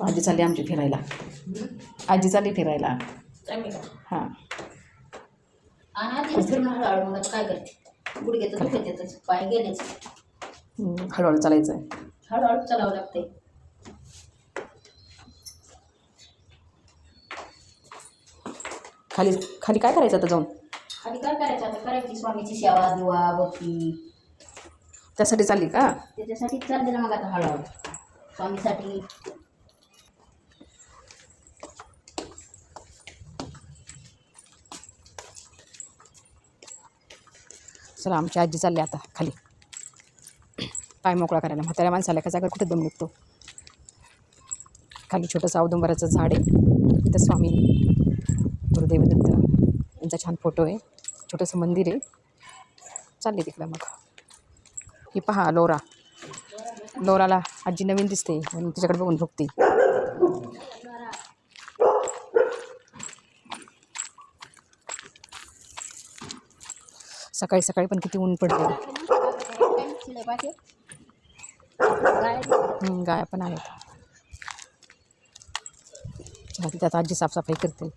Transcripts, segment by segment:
आजी चालली आमची फिरायला. आजी चालली फिरायला. हां काय करते गुडघे तर दुखत पाय गेलेच. हळूहळू चालायचं आहे. हळूहळू चालावं लागते. खाली खाली काय करायचं आता जाऊन? खाली काय करायचं आता? करायची स्वामीची सेवा दिवा भक्ती. त्यासाठी चालली का? त्याच्यासाठी चालले ना मग आता हळूहळू स्वामीसाठी. चला आमची आजी चालली आता खाली पाय मोकळा करायला. म्हाताऱ्या माणसाला एका जागा कुठे दम निघतो. खाली छोटंसं औदुंबराचं झाड आहे. तिथं स्वामी गुरुदेव दत्त यांचा छान फोटो आहे. छोटंसं मंदिर आहे. चालले तिकडं मग. ही पहा लोरा. लोराला आजी नवीन दिसते म्हणून तिच्याकडे बघून भुकते. सकाळी सकाळी पण किती ऊन पडले. गाया पण आहेत. त्यात आजी साफसफाई करते.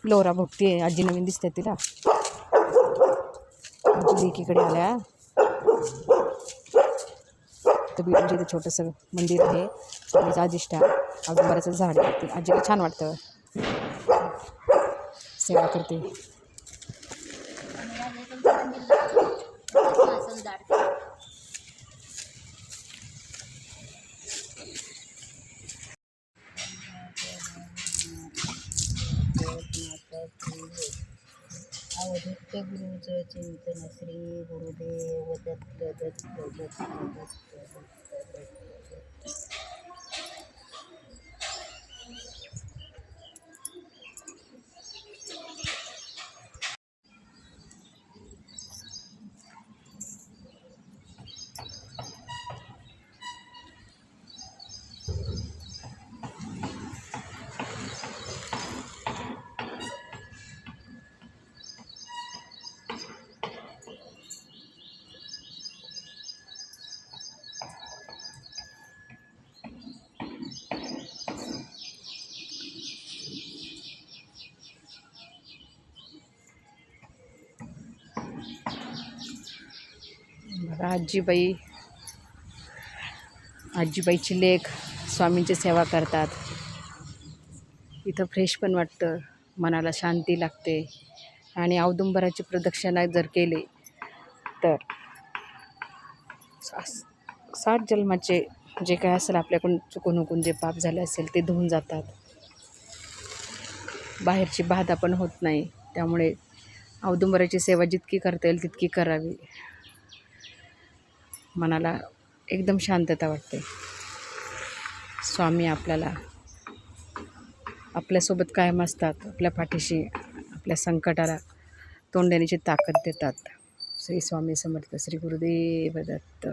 लोरा भोगते. आजी नवीन दिसते तिला. आजी लेकीकडे आल्या. तर बिटूच्या इथे छोटंसं मंदिर आहे. स्वामीचा अधिष्ठान औदुंबराचं झाड आहे. ते आजीला छान वाटतं. सेवा करते. अवधूत गुरुचं चिंतन श्री गुरुदेव दत्त दत्त दत्त दत्त. आजीबाईची लेक स्वामींची सेवा करतात. इथं फ्रेश पण वाटतं. मनाला शांती लागते. आणि औदुंबराची प्रदक्षिणा जर केली तर 60 जन्माचे जे काय असेल आपल्याकडून चुकून जे पाप झाले असेल ते धुवून जातात. बाहेरची बाधा पण होत नाही. त्यामुळे औदुंबराची सेवा जितकी करता येईल तितकी करावी. मनाला एकदम शांतता वाटते. स्वामी आपल्यासोबत कायम असतात. आपल्या पाठीशी आपल्या संकटाला तोंड देण्याची ताकद देतात. श्री स्वामी समर्थ. श्री गुरुदेव दत्त.